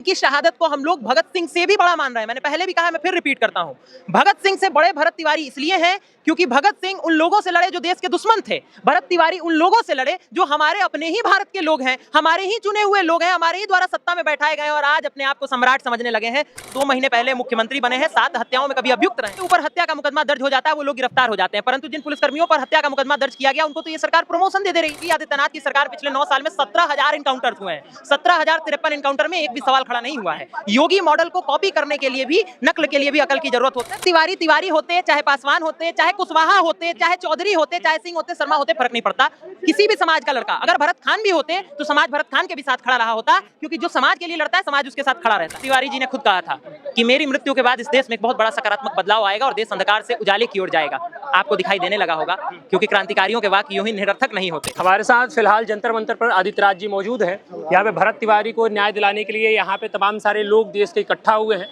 की शहादत को हम लोग भगत सिंह से भी बड़ा मान रहे हैं। मैंने पहले भी कहा, मैं फिर रिपीट करता हूं, भगत सिंह से बड़े भरत तिवारी इसलिए हैं क्योंकि भगत सिंह उन लोगों से लड़े जो देश के दुश्मन थे। भरत तिवारी उन लोगों से लड़े जो हमारे अपने ही भारत के लोग हैं, हमारे ही चुने हुए लोग हैं, हमारे ही द्वारा सत्ता में बैठाए गए और आज अपने आप को सम्राट समझने लगे हैं। 2 महीने पहले मुख्यमंत्री बने हैं, 7 हत्याओं में कभी अभियुक्त रहे, ऊपर हत्या का मुकदमा दर्ज हो जाता है, वो लोग गिरफ्तार हो जाते हैं। परंतु जिन पुलिसकर्मियों पर हत्या का मुकदमा दर्ज किया गया उनको तो ये सरकार प्रमोशन दे रही है। आदित्यनाथ की सरकार पिछले 9 साल में 17,000 एनकाउंटर हुए हैं। 17,053 एनकाउंटर में एक भी सवाल खड़ा नहीं हुआ है। योगी मॉडल को कॉपी करने के लिए भी, नकल के लिए भी अकल की जरूरत होती है। तिवारी तिवारी होते, चाहे पासवान होते, चाहे कुशवाहा होते, चाहे चौधरी होते, चाहे सिंह होते, शर्मा होते, फर्क नहीं पड़ता। किसी भी समाज का लड़का, अगर भरत खान भी होते तो समाज भरत खान के भी साथ खड़ा रहा होता, क्योंकि जो समाज के लिए लड़ता है समाज उसके साथ खड़ा रहता है। तिवारी जी ने खुद कहा था कि मेरी मृत्यु के बाद इस देश में एक बहुत बड़ा सकारात्मक बदलाव आएगा और देश अंधकार से उजाले की ओर जाएगा। आपको दिखाई देने लगा होगा, क्योंकि क्रांतिकारियों के वाक्य यूं ही निरर्थक नहीं होते। हमारे साथ फिलहाल जंतर मंतर पर आदित्यनाथ जी मौजूद हैं। यहाँ पे भरत तिवारी को न्याय दिलाने के लिए यहाँ पे तमाम सारे लोग देश के इकट्ठा हुए हैं।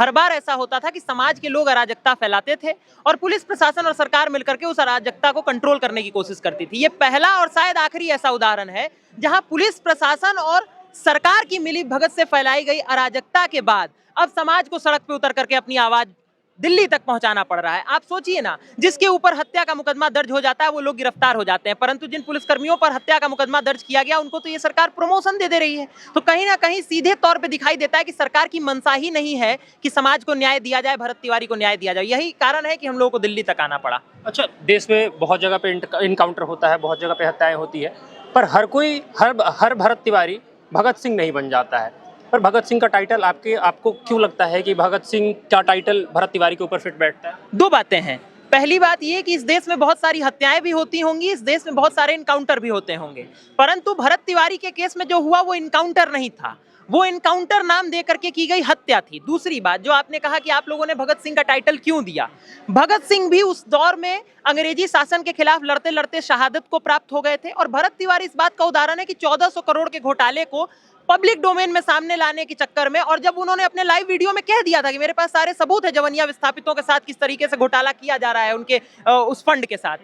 हर बार ऐसा होता था कि समाज के लोग अराजकता फैलाते थे और पुलिस प्रशासन और सरकार मिलकर के उस अराजकता को कंट्रोल करने की कोशिश करती थी। ये पहला और शायद आखिरी ऐसा उदाहरण है जहां पुलिस प्रशासन और सरकार की मिली भगत से फैलाई गई अराजकता के बाद अब समाज को सड़क पे उतर करके अपनी आवाज दिल्ली तक पहुंचाना पड़ रहा है। आप सोचिए ना, जिसके ऊपर हत्या का मुकदमा दर्ज हो जाता है वो लोग गिरफ्तार हो जाते हैं, परंतु जिन पुलिसकर्मियों पर हत्या का मुकदमा दर्ज किया गया उनको तो ये सरकार प्रमोशन दे रही है। तो कहीं ना कहीं सीधे तौर पे दिखाई देता है कि सरकार की मंशा ही नहीं है कि समाज को न्याय दिया जाए, भरत तिवारी को न्याय दिया जाए। यही कारण है कि हम लोगों को दिल्ली तक आना पड़ा। अच्छा, देश में बहुत जगह पे इनकाउंटर होता है, बहुत जगह पे हत्याएं होती है, पर हर भरत तिवारी भगत सिंह नहीं बन जाता है। पर भगत सिंह का टाइटल आपको क्यों लगता है कि भगत सिंह का टाइटल भरत तिवारी के ऊपर फिट बैठता है? 2 बातें हैं। पहली बात ये कि इस देश में बहुत सारी हत्याएं भी होती होंगी, इस देश में बहुत सारे इनकाउंटर भी होते होंगे, परंतु भरत तिवारी के केस में जो हुआ वो इनकाउंटर नहीं था, वो इनकाउंटर नाम दे करके की गई हत्या थी। दूसरी बात, जो आपने कहा कि आप लोगों ने भगत सिंह का टाइटल क्यों दिया, भगत सिंह भी उस दौर में अंग्रेजी शासन के खिलाफ लड़ते लड़ते शहादत को प्राप्त हो गए थे और भरत तिवारी इस बात का उदाहरण है कि 1400 करोड़ के घोटाले को पब्लिक डोमेन में सामने लाने के चक्कर में, और जब उन्होंने अपने लाइव वीडियो में कह दिया था कि मेरे पास सारे सबूत है जवनिया विस्थापितों के साथ किस तरीके से घोटाला किया जा रहा है उनके उस फंड के साथ,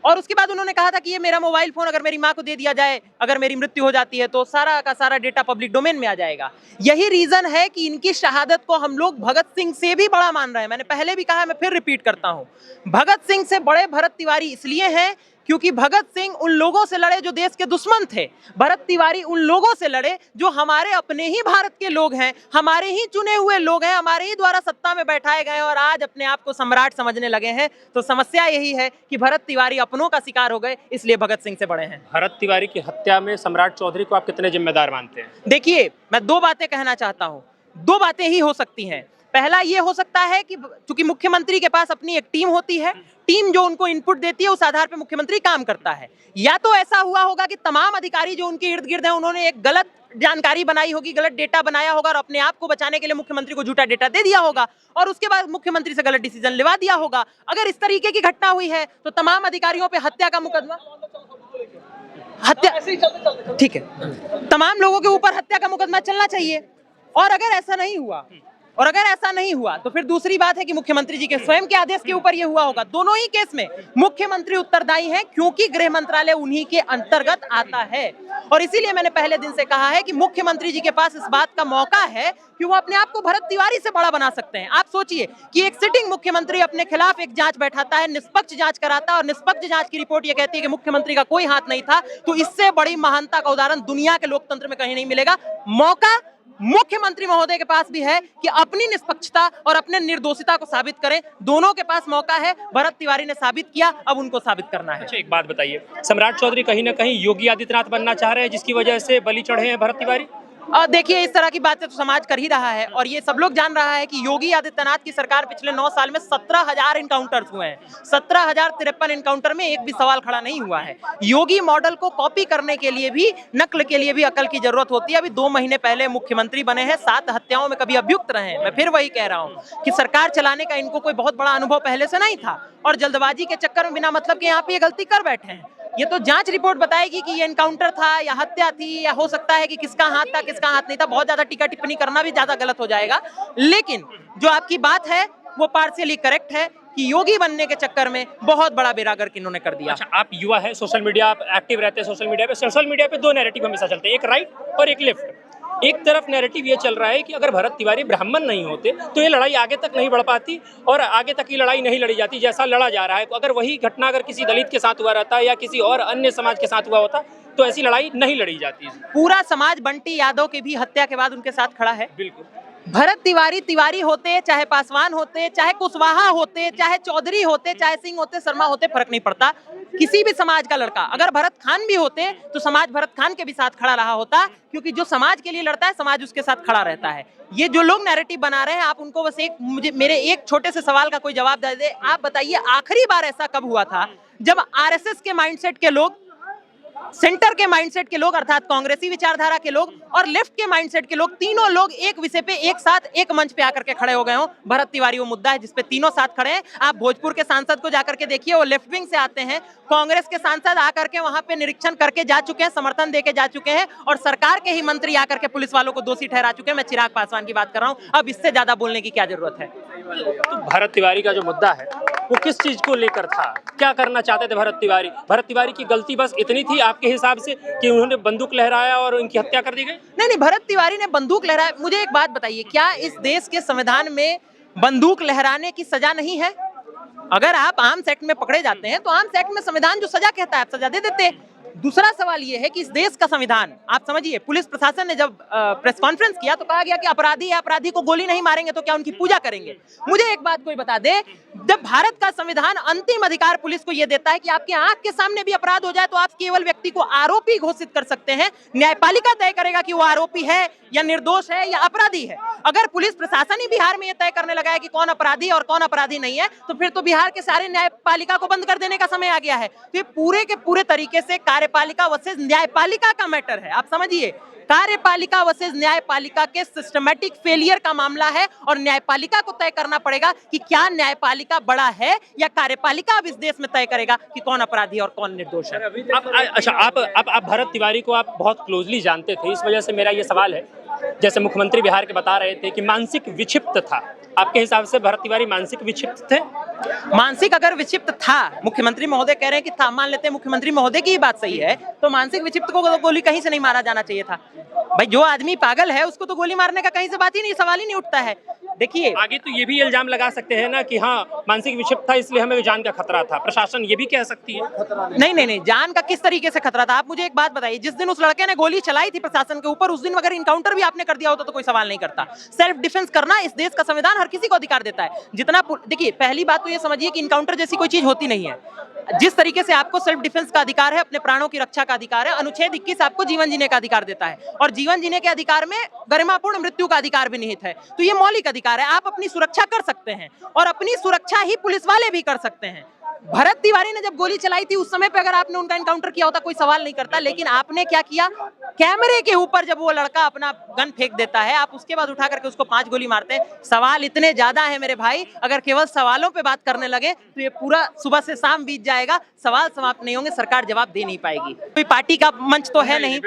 और उसके बाद उन्होंने कहा था कि ये मेरा मोबाइल फोन अगर मेरी माँ को दे दिया जाए, अगर मेरी मृत्यु हो जाती है तो सारा का सारा डेटा पब्लिक डोमेन में आ जाएगा। यही रीजन है कि इनकी शहादत को हम लोग भगत सिंह से भी बड़ा मान रहे हैं। मैंने पहले भी कहा, मैं फिर रिपीट करता हूं, भगत सिंह से बड़े भरत तिवारी इसलिए हैं क्योंकि भगत सिंह उन लोगों से लड़े जो देश के दुश्मन थे। भरत तिवारी उन लोगों से लड़े जो हमारे अपने ही भारत के लोग हैं, हमारे ही चुने हुए लोग हैं, हमारे ही द्वारा सत्ता में बैठाए गए और आज अपने आप को सम्राट समझने लगे हैं। तो समस्या यही है कि भरत तिवारी अपनों का शिकार हो गए, इसलिए भगत सिंह से बड़े हैं। भरत तिवारी की हत्या में सम्राट चौधरी को आप कितने जिम्मेदार मानते हैं? देखिए, मैं 2 बातें कहना चाहता हूं, 2 बातें ही हो सकती हैं। पहला ये हो सकता है कि चूंकि मुख्यमंत्री के पास अपनी एक टीम होती है, टीम जो उनको इनपुट देती है उस आधार पर मुख्यमंत्री काम करता है, या तो ऐसा हुआ होगा कि तमाम अधिकारी जो उनके इर्द गिर्द हैं उन्होंने एक गलत जानकारी बनाई होगी, गलत डेटा बनाया होगा और अपने आप को बचाने के लिए मुख्यमंत्री को झूठा डेटा दे दिया होगा और उसके बाद मुख्यमंत्री से गलत डिसीजन लेवा दिया होगा। अगर इस तरीके की घटना हुई है तो तमाम अधिकारियों पर हत्या का मुकदमा, ठीक है, तमाम लोगों के ऊपर हत्या का मुकदमा चलना चाहिए। और अगर ऐसा नहीं हुआ तो फिर दूसरी बात है कि मुख्यमंत्री जी के स्वयं के आदेश के ऊपर यह हुआ होगा। दोनों ही केस में मुख्यमंत्री उत्तरदायी हैं क्योंकि गृह मंत्रालय उन्हीं के अंतर्गत आता है। और इसीलिए मैंने पहले दिन से कहा है कि मुख्यमंत्री जी के पास इस बात का मौका है कि वो अपने आप को भरत तिवारी से बड़ा बना सकते हैं। आप सोचिए कि एक सिटिंग मुख्यमंत्री अपने खिलाफ एक जांच बैठाता है, निष्पक्ष जांच कराता है और निष्पक्ष जांच की रिपोर्ट ये कहती है कि मुख्यमंत्री का कोई हाथ नहीं था, तो इससे बड़ी महानता का उदाहरण दुनिया के लोकतंत्र में कहीं नहीं मिलेगा। मौका मुख्यमंत्री महोदय के पास भी है कि अपनी निष्पक्षता और अपने निर्दोषिता को साबित करें। दोनों के पास मौका है, भरत तिवारी ने साबित किया, अब उनको साबित करना है। अच्छा, एक बात बताइए, सम्राट चौधरी कहीं ना कहीं योगी आदित्यनाथ बनना चाह रहे हैं जिसकी वजह से बलि चढ़े हैं भरत तिवारी? देखिए, इस तरह की बातें तो समाज कर ही रहा है और ये सब लोग जान रहा है कि योगी आदित्यनाथ की सरकार पिछले 9 साल में 17,000 एनकाउंटर्स हुए हैं। 17,053 एनकाउंटर में एक भी सवाल खड़ा नहीं हुआ है। योगी मॉडल को कॉपी करने के लिए भी, नकल के लिए भी अकल की जरूरत होती है। अभी 2 महीने पहले मुख्यमंत्री बने हैं, 7 हत्याओं में कभी अभियुक्त रहे हैं। मैं फिर वही कह रहा हूँ कि सरकार चलाने का इनको कोई बहुत बड़ा अनुभव पहले से नहीं था और जल्दबाजी के चक्कर में बिना मतलब के यहाँ पे ये गलती कर बैठे हैं। ये तो जांच रिपोर्ट बताएगी कि ये एनकाउंटर था या हत्या थी, या हो सकता है कि किसका हाथ था किसका हाथ नहीं था। बहुत ज्यादा टीका टिप्पणी करना भी ज्यादा गलत हो जाएगा, लेकिन जो आपकी बात है वो पार्शियली करेक्ट है कि योगी बनने के चक्कर में बहुत बड़ा बेरागर इन्होंने कर दिया। अच्छा, आप युवा है, सोशल मीडिया आप एक्टिव रहते हैं, सोशल मीडिया पे 2 नैरेटिव हमेशा चलते हैं, एक राइट और एक लेफ्ट। एक तरफ नैरेटिव ये चल रहा है कि अगर भरत तिवारी ब्राह्मण नहीं होते तो ये लड़ाई आगे तक नहीं बढ़ पाती और आगे तक ये लड़ाई नहीं लड़ी जाती जैसा लड़ा जा रहा है। अगर वही घटना अगर किसी दलित के साथ हुआ रहता या किसी और अन्य समाज के साथ हुआ होता तो ऐसी लड़ाई नहीं लड़ी जाती। पूरा समाज बंटी यादव की भी हत्या के बाद उनके साथ खड़ा है। बिल्कुल। भरत तिवारी तिवारी होते, चाहे पासवान होते, चाहे कुशवाहा होते, चाहे चौधरी होते, चाहे सिंह होते, शर्मा होते, फर्क नहीं पड़ता। किसी भी समाज का लड़का अगर भरत खान भी होते तो समाज भरत खान के भी साथ खड़ा रहा होता, क्योंकि जो समाज के लिए लड़ता है समाज उसके साथ खड़ा रहता है। ये जो लोग नैरेटिव बना रहे हैं, आप उनको बस मेरे एक छोटे से सवाल का कोई जवाब दे दे। आप बताइए आखिरी बार ऐसा कब हुआ था जब आरएसएस के माइंडसेट के लोग, सेंटर के माइंडसेट के लोग अर्थात कांग्रेसी विचारधारा के लोग और लेफ्ट के माइंडसेट के लोग, तीनों लोग एक विषय पे एक साथ एक मंच पे आकर के खड़े हो गए हो। भरत तिवारी वो मुद्दा है जिसपे तीनों साथ खड़े हैं। आप भोजपुर के सांसद को जाकर के देखिए, वो लेफ्ट विंग से आते हैं। कांग्रेस के सांसद आकर के वहां पे निरीक्षण करके जा चुके हैं, समर्थन देके जा चुके हैं, और सरकार के ही मंत्री आकर के पुलिस वालों को दोषी ठहरा चुके हैं। मैं चिराग पासवान की बात कर रहा हूं। अब इससे ज्यादा बोलने की क्या जरूरत है? तो भरत तिवारी का जो मुद्दा है वो किस चीज को लेकर था, क्या करना चाहते थे भरत तिवारी? भरत तिवारी की गलती बस इतनी थी आपके हिसाब से कि उन्होंने बंदूक लहराया और उनकी हत्या कर दी गई? नहीं, भरत तिवारी ने बंदूक लहराया। मुझे एक बात बताइए, क्या इस देश के संविधान में बंदूक लहराने की सजा नहीं है? अगर आप आर्म्स एक्ट में पकड़े जाते हैं तो आर्म्स एक्ट में संविधान जो सजा कहता है आप सजा दे देते हैं। दूसरा सवाल यह है कि इस देश का संविधान, आप समझिए, पुलिस प्रशासन ने जब प्रेस कॉन्फ्रेंस किया तो कहा गया कि अपराधी है, अपराधी को गोली नहीं मारेंगे तो क्या उनकी पूजा करेंगे? मुझे एक बात कोई बता दे, जब भारत का संविधान अंतिम अधिकार पुलिस को यह देता है कि आपकी आंख के सामने भी अपराध हो जाए तो आप केवल व्यक्ति को आरोपी घोषित कर सकते हैं, न्यायपालिका तय करेगा कि वो आरोपी है या निर्दोष है या अपराधी है। अगर पुलिस प्रशासन ही बिहार में यह तय करने लगा है कि कौन अपराधी और कौन अपराधी नहीं है, तो फिर तो बिहार के सारे न्यायपालिका को बंद कर देने का समय आ गया है। तो ये पूरे के पूरे तरीके से कार्यपालिका वर्सेस न्यायपालिका का मैटर है। आप समझिए, कार्यपालिका वर्सेस न्यायपालिका के सिस्टमैटिक फेलियर का मामला है, और न्यायपालिका को तय करना पड़ेगा कि क्या न्यायपालिका बड़ा है या कार्यपालिका अब इस देश में तय करेगा कि कौन अपराधी और कौन निर्दोष है। अच्छा, आप भरत तिवारी को आप बहुत क्लोजली जानते थे, इस वजह से मेरा ये सवाल है, जैसे मुख्यमंत्री बिहार के बता रहे थे कि मानसिक विक्षिप्त था, आपके हिसाब से भरत तिवारी मानसिक विक्षिप्त थे? मानसिक अगर विक्षिप्त था, मुख्यमंत्री महोदय कह रहे हैं कि था, मान लेते हैं मुख्यमंत्री महोदय की ही बात सही है, तो मानसिक विक्षिप्त को गोली कहीं से नहीं मारा जाना चाहिए था। भाई जो आदमी पागल है उसको तो गोली मारने का कहीं से बात ही नहीं, सवाल ही नहीं उठता है। देखिए, आगे तो ये भी इल्जाम लगा सकते हैं ना कि हाँ मानसिक विक्षिप्त था इसलिए हमें जान का खतरा था, प्रशासन ये भी कह सकती है। नहीं, जान का किस तरीके से खतरा था? आप मुझे एक बात बताइए, जिस दिन उस लड़के ने गोली चलाई थी प्रशासन के ऊपर, उस दिन अगर इनकाउंटर भी आपने कर दिया होता तो कोई सवाल नहीं करता। सेल्फ डिफेंस करना इस देश का संविधान हर किसी को अधिकार देता है। जितना, देखिए, पहली बात तो ये समझिए कि इनकाउंटर जैसी कोई चीज होती नहीं है। जिस तरीके से आपको सेल्फ डिफेंस का अधिकार है, अपने प्राणों की रक्षा का अधिकार है, अनुच्छेद 21 आपको जीवन जीने का अधिकार देता है, और जीवन जीने के अधिकार में गरिमापूर्ण मृत्यु का अधिकार भी निहित है। तो ये मौलिक अधिकार है, आप अपनी सुरक्षा कर सकते हैं, और अपनी सुरक्षा ही पुलिस वाले भी कर सकते हैं। भरत तिवारी ने जब गोली चलाई थी उस समय पे अगर आपने उनका एनकाउंटर किया होता कोई सवाल नहीं करता, लेकिन आपने क्या किया, कैमरे के ऊपर जब वो लड़का अपना गन फेंक देता है, आप उसके बाद उठा करके उसको 5 गोली मारते हैं। सवाल इतने ज्यादा है मेरे भाई, अगर केवल सवालों पे बात करने लगे तो ये पूरा सुबह से शाम बीत जाएगा, सवाल समाप्त नहीं होंगे, सरकार जवाब दे नहीं पाएगी। कोई पार्टी का मंच तो है नहीं।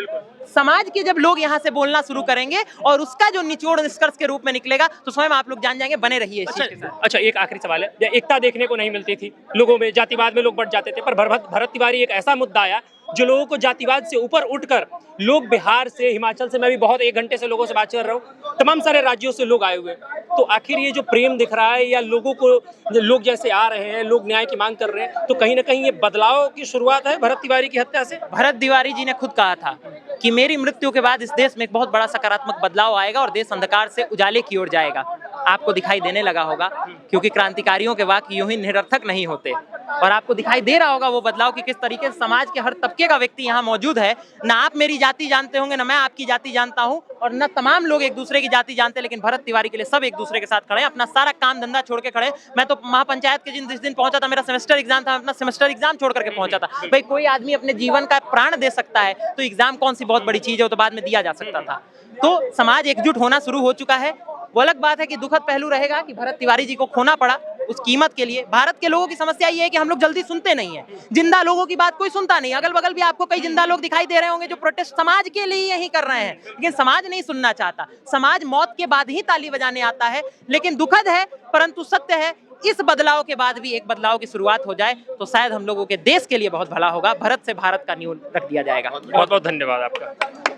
समाज के जब लोग यहाँ से बोलना शुरू करेंगे और उसका जो निचोड़ निष्कर्ष के रूप में निकलेगा तो स्वयं आप लोग जान जाएंगे। बने रहिए इस चीज के साथ। अच्छा, एक आखिरी सवाल है, एकता देखने को नहीं मिलती थी लोगों में, जातिवाद में लोग बढ़ जाते थे, पर भरत तिवारी एक ऐसा मुद्दा आया जो लोगों को जातिवाद से ऊपर उठकर, लोग बिहार से, हिमाचल से, मैं भी बहुत 1 घंटे से लोगों से बात कर रहा हूँ, तमाम सारे राज्यों से लोग आए हुए, तो आखिर ये जो प्रेम दिख रहा है या लोगों को, लोग जैसे आ रहे हैं, लोग न्याय की मांग कर रहे हैं, तो कहीं ना कहीं ये बदलाव की शुरुआत है भरत तिवारी की हत्या से। भरत तिवारी जी ने खुद कहा था कि मेरी मृत्यु के बाद इस देश में एक बहुत बड़ा सकारात्मक बदलाव आएगा और देश अंधकार से उजाले की ओर जाएगा। आपको दिखाई देने लगा होगा, क्योंकि क्रांतिकारियों के वाक्य यूं ही निरर्थक नहीं होते, और आपको दिखाई दे रहा होगा वो बदलाव कि किस तरीके से समाज के हर तबके का व्यक्ति यहाँ मौजूद है। ना आप मेरी जाति जानते होंगे, ना मैं आपकी जाति जानता हूँ, और न तमाम लोग एक दूसरे की जाति जानते हैं, लेकिन भरत तिवारी के लिए सब एक दूसरे के साथ खड़े हैं, अपना सारा काम धंधा छोड़ के खड़े हैं। मैं तो महापंचायत के जिस दिन पहुंचा था, मेरा सेमेस्टर एग्जाम था, अपना सेमेस्टर एग्जाम छोड़ करके पहुंचा था। भाई कोई आदमी अपने जीवन का प्राण दे सकता है तो एग्जाम कौन सी बहुत बड़ी चीज है, वो तो बाद में दिया जा सकता था। तो समाज एकजुट होना शुरू हो चुका है। वो अलग बात है कि दुखद पहलू रहेगा कि भरत तिवारी जी को खोना पड़ा उस कीमत के लिए। भारत के लोगों की समस्या ये है कि हम लोग जल्दी सुनते नहीं है, जिंदा लोगों की बात कोई सुनता नहीं। अगल बगल भी आपको कई जिंदा लोग दिखाई दे रहे होंगे जो प्रोटेस्ट समाज के लिए यही कर रहे हैं, लेकिन समाज नहीं सुनना चाहता। समाज मौत के बाद ही ताली बजाने आता है। लेकिन दुखद है, परंतु सत्य है, इस बदलाव के बाद भी एक बदलाव की शुरुआत हो जाए तो शायद हम लोगों के देश के लिए बहुत भला होगा। भरत से भारत का न्यून रख दिया जाएगा। बहुत बहुत धन्यवाद आपका।